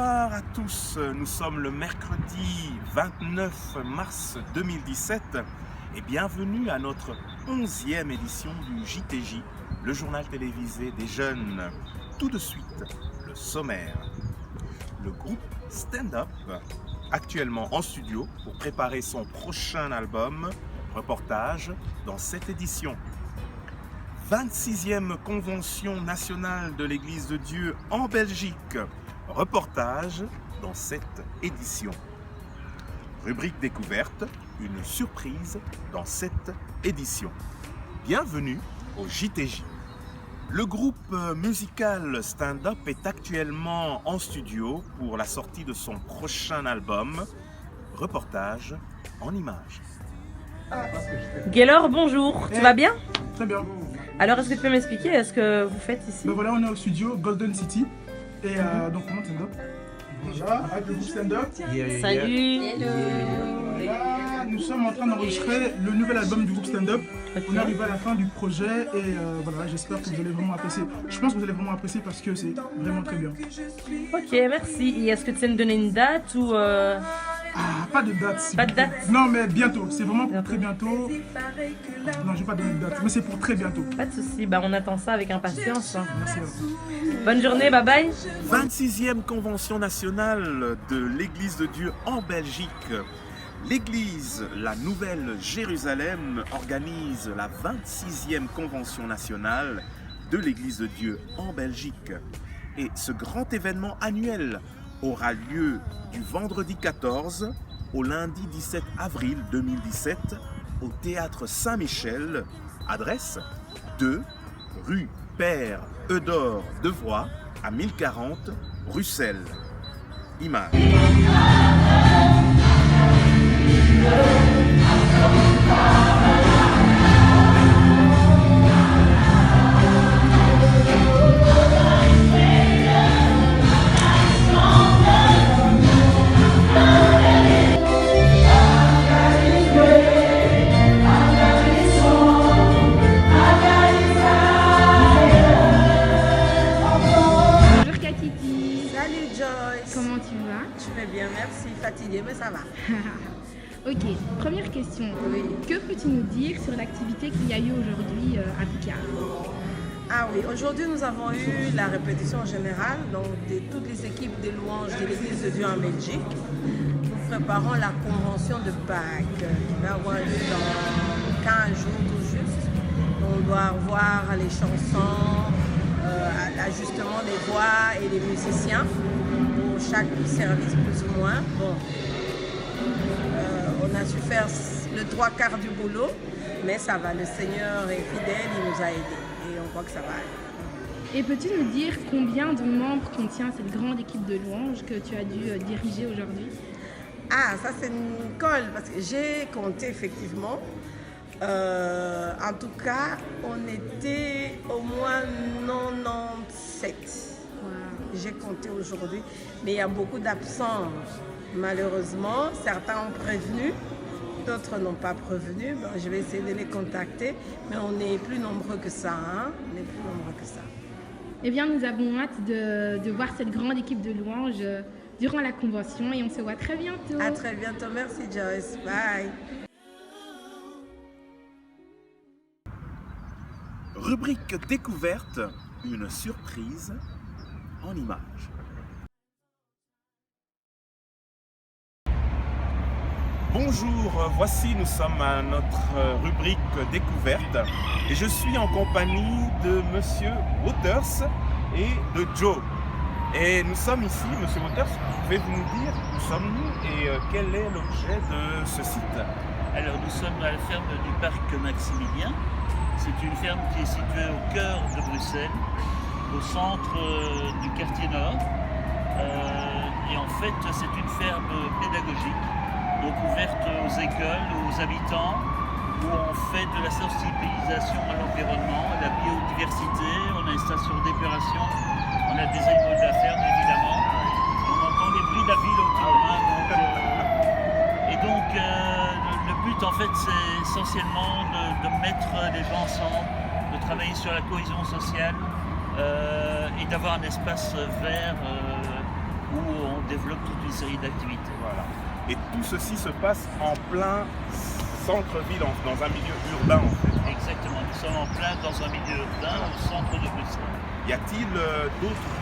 Bonsoir à tous, nous sommes le mercredi 29 mars 2017 et bienvenue à notre 11e édition du JTJ, le journal télévisé des jeunes. Tout de suite, le sommaire. Le groupe Stand Up, actuellement en studio pour préparer son prochain album, reportage dans cette édition. 26e convention nationale de l'Église de Dieu en Belgique, reportage dans cette édition. Rubrique découverte, une surprise dans cette édition. Bienvenue au JTJ. Le groupe musical Stand Up est actuellement en studio pour la sortie de son prochain album, reportage en images. Gaylor, bonjour, tu vas bien? Très bien. Alors, est-ce que tu peux m'expliquer ce que vous faites ici? Ben voilà, on est au studio Golden City. Et donc, comment Stand Up? Voilà, avec le groupe Stand Up. Salut. Là, nous sommes en train d'enregistrer le nouvel album du groupe Stand Up. Ok. On arrive à la fin du projet et voilà, j'espère que vous allez vraiment apprécier. Je pense que vous allez vraiment apprécier parce que c'est vraiment très bien. Ok, merci. Et est-ce que tu sais me donner une date ou Ah, pas de date. s'il Pas vous de plaît. date? Non, mais bientôt. C'est vraiment pour Bientôt. très bientôt. Non, je vais pas donner de date, mais c'est pour très bientôt. Pas de souci, bah on attend ça avec impatience. Hein. Merci à vous. Bonne journée, bye bye. 26e convention nationale de l'Église de Dieu en Belgique. L'Église, la Nouvelle Jérusalem, organise la 26e convention nationale de l'Église de Dieu en Belgique. Et ce grand événement annuel aura lieu du vendredi 14 au lundi 17 avril 2017 au Théâtre Saint-Michel, adresse 2 rue Père Eudore Devois à 1040 Bruxelles. Image. Bonjour Katiti, Salut Joyce. comment tu vas? Je vais bien, merci. Fatiguée, mais ça va. Ok, première question. Oui. Que peux-tu nous dire sur l'activité qu'il y a eu aujourd'hui à Picard? Ah oui, aujourd'hui nous avons eu la répétition générale donc, de toutes les équipes des louanges de l'Église de Dieu en Belgique. Nous préparons la convention de Pâques qui va avoir lieu dans 15 jours tout juste. On doit revoir les chansons, l'ajustement des voix et des musiciens pour chaque service plus ou moins. Bon, on a su faire le 3/4 du boulot, mais ça va, le Seigneur est fidèle, il nous a aidés et on voit que ça va aller. Et peux-tu nous dire combien de membres contient cette grande équipe de louanges que tu as dû diriger aujourd'hui? Ah, ça c'est une colle, parce que j'ai compté effectivement. En tout cas, on était au moins 97. Wow. J'ai compté aujourd'hui, mais il y a beaucoup d'absents. Malheureusement, certains ont prévenu, d'autres n'ont pas prévenu. Bon, je vais essayer de les contacter, mais on est plus nombreux que ça. Hein? On est plus nombreux que ça. Eh bien, nous avons hâte de voir cette grande équipe de louanges durant la convention et on se voit très bientôt. À très bientôt. Merci Joyce. Bye. Rubrique découverte, une surprise en images. Bonjour, voici nous sommes à notre rubrique découverte et je suis en compagnie de Monsieur Waters et de Joe. Et nous sommes ici, Monsieur Waters, pouvez-vous nous dire où sommes-nous et quel est l'objet de ce site? Alors nous sommes à la ferme du parc Maximilien. C'est une ferme qui est située au cœur de Bruxelles, au centre du quartier nord. Et en fait c'est une ferme pédagogique, donc ouverte aux écoles, aux habitants, où on fait de la sensibilisation à l'environnement, à la biodiversité, on a une station d'épuration, on a des animaux de la ferme évidemment, on entend les bruits de la ville autour. Et donc le but en fait c'est essentiellement de mettre les gens ensemble, de travailler sur la cohésion sociale et d'avoir un espace vert où on développe toute une série d'activités. Voilà. Et tout ceci se passe en plein centre-ville, dans un milieu urbain en fait. Exactement, nous sommes en plein dans un milieu urbain au centre de Bruxelles. Y a-t-il d'autres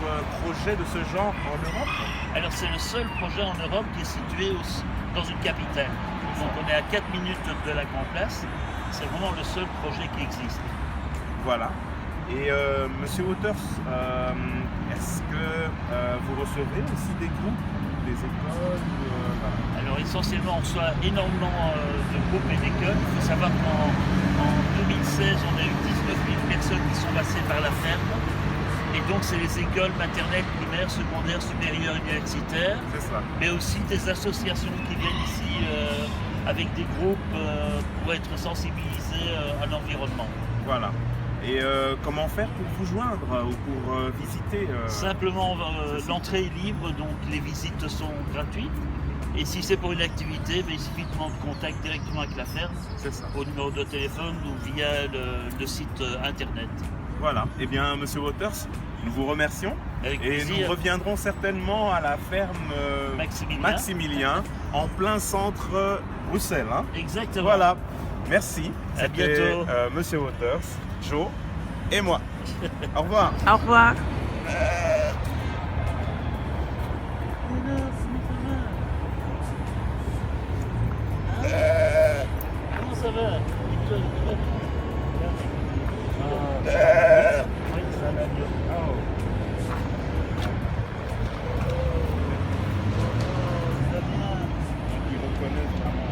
projets de ce genre en Europe? Alors c'est le seul projet en Europe qui est situé dans une capitale. Donc on est à 4 minutes de la Grand Place. C'est vraiment le seul projet qui existe. Voilà. Et Monsieur Waters, est-ce que vous recevez aussi des groupes, des écoles voilà. Alors essentiellement on reçoit énormément de groupes et d'écoles. Il faut savoir qu'en 2016 on a eu 19 000 personnes qui sont passées par la ferme. Et donc c'est les écoles maternelles, primaires, secondaires, supérieures, universitaires. C'est ça. Mais aussi des associations qui viennent ici avec des groupes pour être sensibilisés à l'environnement. Voilà. Et comment faire pour vous joindre ou pour visiter Simplement, l'entrée est libre, donc les visites sont gratuites. Et si c'est pour une activité, il suffit de prendre contact directement avec la ferme, C'est ça. au numéro de téléphone ou via le site internet. Voilà. Eh bien, Monsieur Waters, nous vous remercions. Avec Et plaisir. nous reviendrons certainement à la ferme Maximilien, en plein centre Bruxelles. Hein. Exactement. Voilà. Merci. À C'était bientôt. Monsieur Waters, Joe et moi. Au revoir. Au revoir. Comment ça va? Oui, ça va mieux. Ça va bien. Ils reconnaissent vraiment.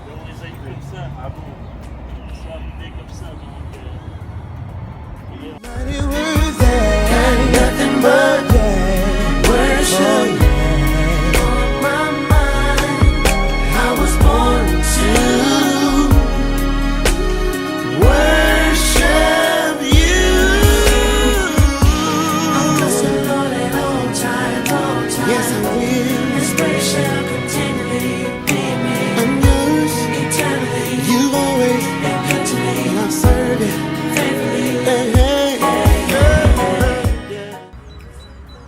On les a eu comme ça. Ah bon? Ils sont arrivés comme ça, donc. Nothing but worship on my mind. I was born to worship you. I'm blessed the Lord at all times. Yes, I will. His praise shall continually be me. I'm yours eternally. You've always been good to me. And I serve it faithfully. Hey, hey.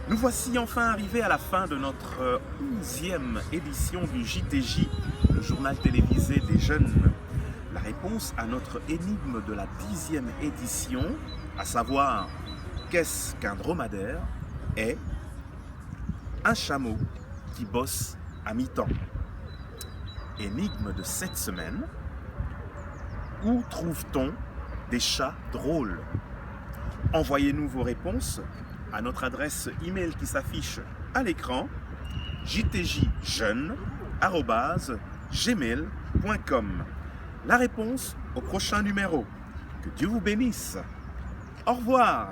Nous voici enfin arrivés à la fin de notre 11e édition du JTJ, le journal télévisé des jeunes. La réponse à notre énigme de la 10e édition, à savoir qu'est-ce qu'un dromadaire, est un chameau qui bosse à mi-temps. Énigme de cette semaine, où trouve-t-on des chats drôles? Envoyez-nous vos réponses à notre adresse email qui s'affiche à l'écran, jtjjeune@gmail.com. La réponse au prochain numéro. Que Dieu vous bénisse. Au revoir.